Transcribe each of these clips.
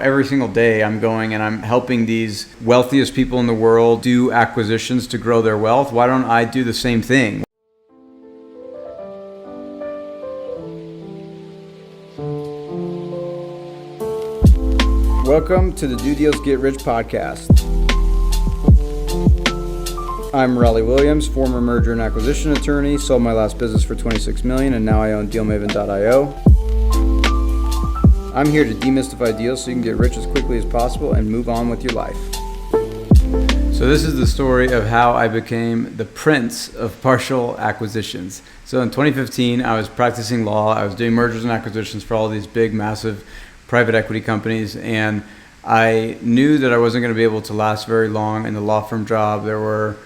Every single day I'm going and I'm helping these wealthiest people in the world do acquisitions to grow their wealth. Why don't I do the same thing? Welcome to the Do Deals Get Rich podcast. I'm Raleigh Williams, former merger and acquisition attorney, sold my last business for $26 million, and now I own dealmaven.io. I'm here to demystify deals so you can get rich as quickly as possible and move on with your life. So this is the story of how I became the prince of partial acquisitions. So in 2015, I was practicing law. I was doing mergers and acquisitions for all these big, massive private equity companies, and I knew that I wasn't going to be able to last very long in the law firm job. There were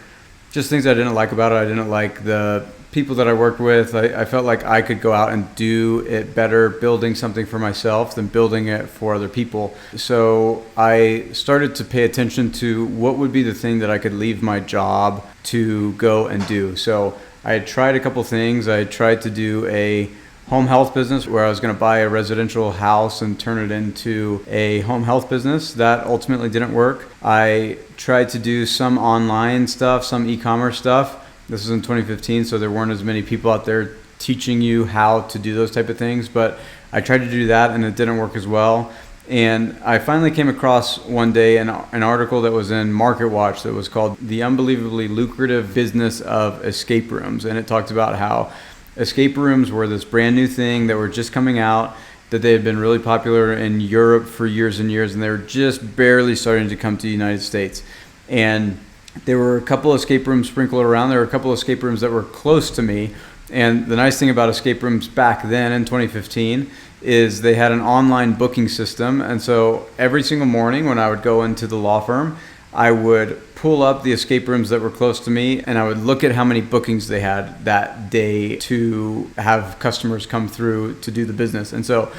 just things I didn't like about it. I didn't like the people that I worked with. I felt like I could go out and do it better building something for myself than building it for other people. So I started to pay attention to what would be the thing that I could leave my job to go and do. So I had tried a couple things. I tried to do a home health business where I was going to buy a residential house and turn it into a home health business. That ultimately didn't work. I tried to do some online stuff, some e-commerce stuff. This was in 2015, so there weren't as many people out there teaching you how to do those type of things, but I tried to do that and it didn't work as well. And I finally came across one day an article that was in Market Watch that was called The Unbelievably Lucrative Business of Escape Rooms. And it talked about how escape rooms were this brand new thing that were just coming out, that they had been really popular in Europe for years and years, and they were just barely starting to come to the United States. And there were a couple of escape rooms sprinkled around. There were a couple of escape rooms that were close to me. And the nice thing about escape rooms back then in 2015 is they had an online booking system. And so every single morning when I would go into the law firm, I would pull up the escape rooms that were close to me and I would look at how many bookings they had that day to have customers come through to do the business. And so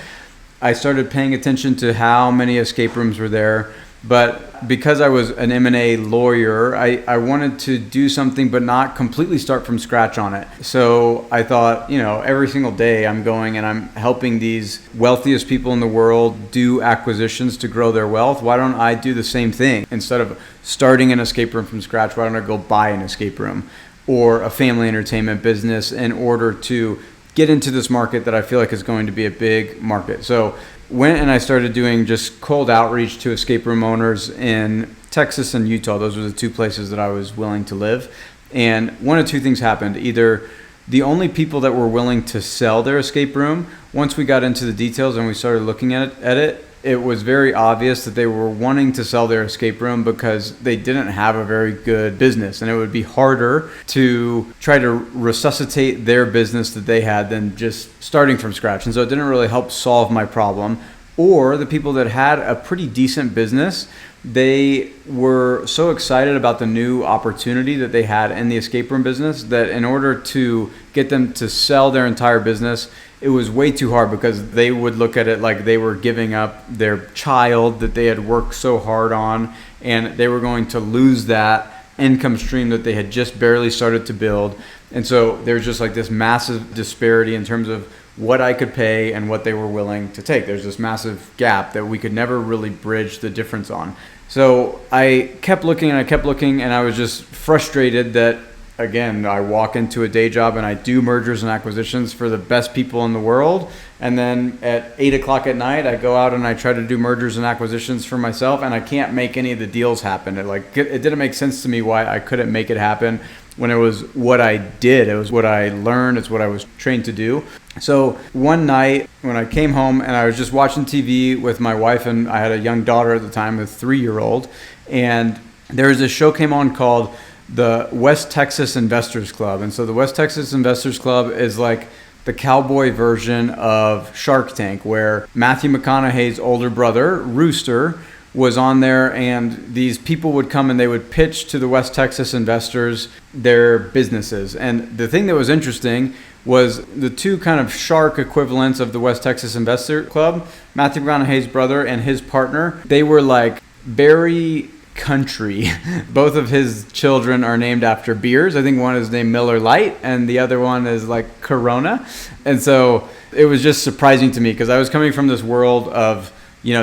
I started paying attention to how many escape rooms were there. But because I was an M&A lawyer, I wanted to do something but not completely start from scratch on it. So I thought, every single day I'm going and I'm helping these wealthiest people in the world do acquisitions to grow their wealth. Why don't I do the same thing? Instead of starting an escape room from scratch, why don't I go buy an escape room or a family entertainment business in order to get into this market that I feel like is going to be a big market? So went and I started doing just cold outreach to escape room owners in Texas and Utah. Those were the two places that I was willing to live. And one of two things happened. Either the only people that were willing to sell their escape room, once we got into the details and we started looking at it, it was very obvious that they were wanting to sell their escape room because they didn't have a very good business, and it would be harder to try to resuscitate their business that they had than just starting from scratch. And so it didn't really help solve my problem. Or the people that had a pretty decent business, they were so excited about the new opportunity that they had in the escape room business that in order to get them to sell their entire business, it was way too hard because they would look at it like they were giving up their child that they had worked so hard on, and they were going to lose that income stream that they had just barely started to build. And so there's just like this massive disparity in terms of what I could pay and what they were willing to take. There's this massive gap that we could never really bridge the difference on. So I kept looking and I was just frustrated that, again, I walk into a day job and I do mergers and acquisitions for the best people in the world. And then at 8 o'clock at night, I go out and I try to do mergers and acquisitions for myself, and I can't make any of the deals happen. It didn't make sense to me why I couldn't make it happen when it was what I did. It was what I learned. It's what I was trained to do. So one night when I came home and I was just watching TV with my wife, and I had a young daughter at the time, a 3-year-old, and there was this show came on called the West Texas Investors Club. And so the West Texas Investors Club is like the cowboy version of Shark Tank, where Matthew McConaughey's older brother, Rooster, was on there, and these people would come and they would pitch to the West Texas investors their businesses. And the thing that was interesting was the two kind of shark equivalents of the West Texas Investor Club, Matthew McConaughey's brother and his partner, they were like very country. Both of his children are named after beers. I think one is named Miller Lite and the other one is like Corona. And so it was just surprising to me because I was coming from this world of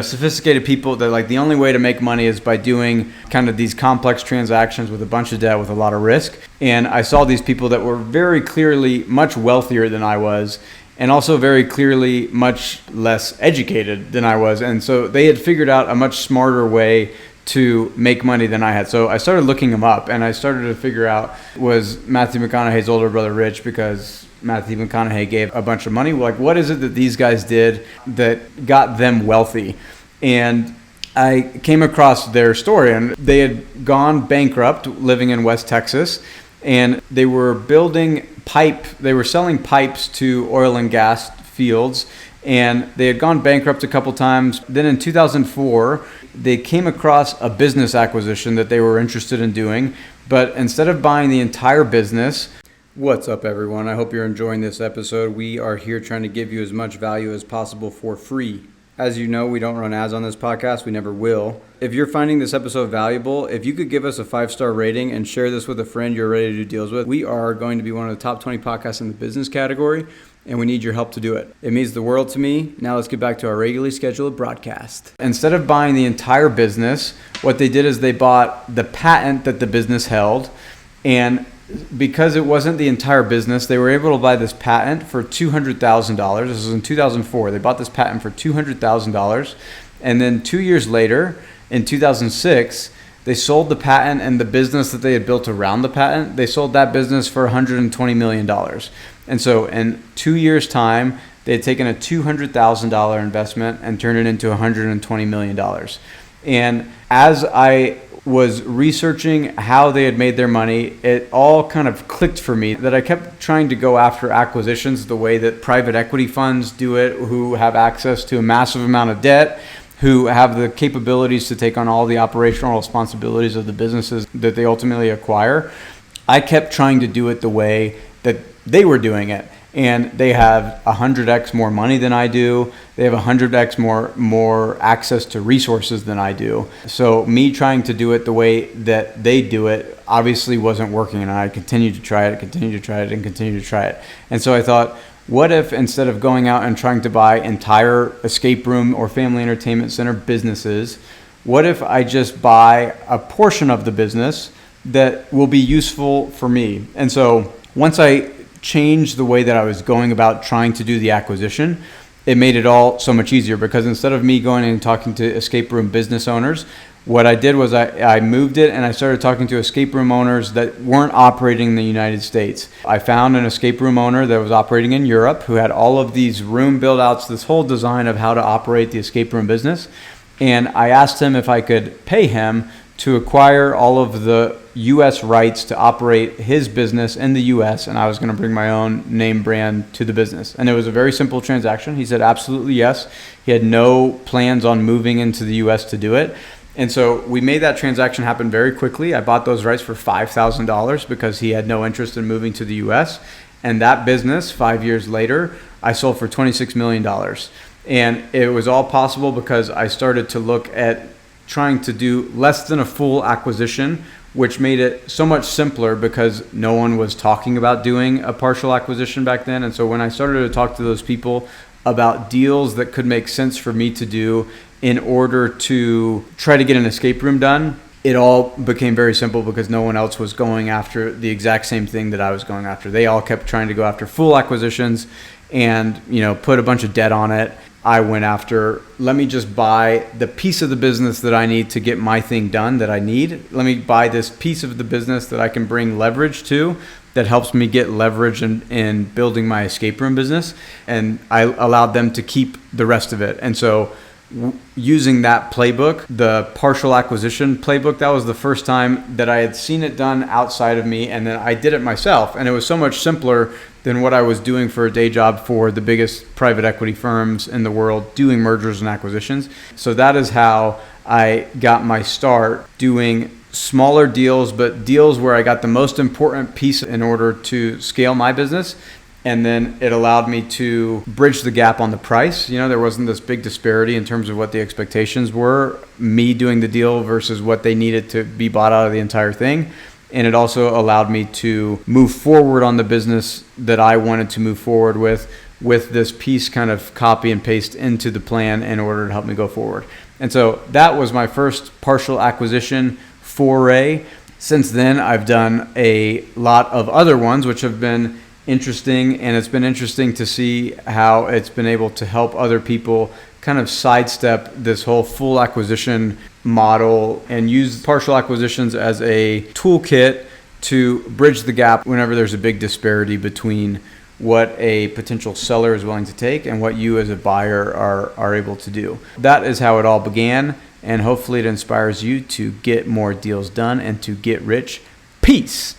sophisticated people that like the only way to make money is by doing kind of these complex transactions with a bunch of debt with a lot of risk. And I saw these people that were very clearly much wealthier than I was, and also very clearly much less educated than I was. And so they had figured out a much smarter way to make money than I had. So I started looking them up, and I started to figure out, was Matthew McConaughey's older brother rich because Matthew McConaughey gave a bunch of money? Like, what is it that these guys did that got them wealthy? And I came across their story, and they had gone bankrupt living in West Texas, and they were selling pipes to oil and gas fields, and they had gone bankrupt a couple times. Then in 2004, they came across a business acquisition that they were interested in doing, but instead of buying the entire business. What's up, everyone? I hope you're enjoying this episode. We are here trying to give you as much value as possible for free. As you know, we don't run ads on this podcast. We never will. If you're finding this episode valuable, if you could give us a 5-star rating and share this with a friend you're ready to do deals with, we are going to be one of the top 20 podcasts in the business category, and we need your help to do it. It means the world to me. Now let's get back to our regularly scheduled broadcast. Instead of buying the entire business, what they did is they bought the patent that the business held, and because it wasn't the entire business, they were able to buy this patent for $200,000. This was in 2004. They bought this patent for $200,000. And then 2 years later, in 2006, they sold the patent and the business that they had built around the patent. They sold that business for $120 million. And so in 2 years' time, they had taken a $200,000 investment and turned it into $120 million. And as I was researching how they had made their money, it all kind of clicked for me that I kept trying to go after acquisitions the way that private equity funds do it, who have access to a massive amount of debt, who have the capabilities to take on all the operational responsibilities of the businesses that they ultimately acquire. I kept trying to do it the way that they were doing it. And they have 100x more money than I do. They have 100x more access to resources than I do. So me trying to do it the way that they do it obviously wasn't working, and I continued to try it. And so I thought, what if instead of going out and trying to buy entire escape room or family entertainment center businesses, what if I just buy a portion of the business that will be useful for me? And so once I changed the way that I was going about trying to do the acquisition, it made it all so much easier, because instead of me going and talking to escape room business owners, what I did was I moved it and I started talking to escape room owners that weren't operating in the United States. I found an escape room owner that was operating in Europe who had all of these room build outs, this whole design of how to operate the escape room business. And I asked him if I could pay him to acquire all of the U.S. rights to operate his business in the U.S., and I was going to bring my own name brand to the business. And it was a very simple transaction. He said absolutely yes. He had no plans on moving into the U.S. to do it. And so we made that transaction happen very quickly. I bought those rights for $5,000 because he had no interest in moving to the U.S. And that business, 5 years later, I sold for $26 million. And it was all possible because I started to look at trying to do less than a full acquisition, which made it so much simpler because no one was talking about doing a partial acquisition back then. And so when I started to talk to those people about deals that could make sense for me to do in order to try to get an escape room done, it all became very simple because no one else was going after the exact same thing that I was going after. They all kept trying to go after full acquisitions and, put a bunch of debt on it. I went after, let me just buy the piece of the business that I need to get my thing done that I need. Let me buy this piece of the business that I can bring leverage to that helps me get leverage in building my escape room business. And I allowed them to keep the rest of it. And so using that playbook, the partial acquisition playbook, that was the first time that I had seen it done outside of me. And then I did it myself. And it was so much simpler than what I was doing for a day job for the biggest private equity firms in the world doing mergers and acquisitions. So that is how I got my start doing smaller deals, but deals where I got the most important piece in order to scale my business. And then it allowed me to bridge the gap on the price. There wasn't this big disparity in terms of what the expectations were, me doing the deal versus what they needed to be bought out of the entire thing. And it also allowed me to move forward on the business that I wanted to move forward with with this piece kind of copy and paste into the plan in order to help me go forward. And so that was my first partial acquisition foray. Since then, I've done a lot of other ones, which have been interesting, and it's been interesting to see how it's been able to help other people kind of sidestep this whole full acquisition model and use partial acquisitions as a toolkit to bridge the gap whenever there's a big disparity between what a potential seller is willing to take and what you as a buyer are able to do. That is how it all began, and hopefully it inspires you to get more deals done and to get rich. Peace.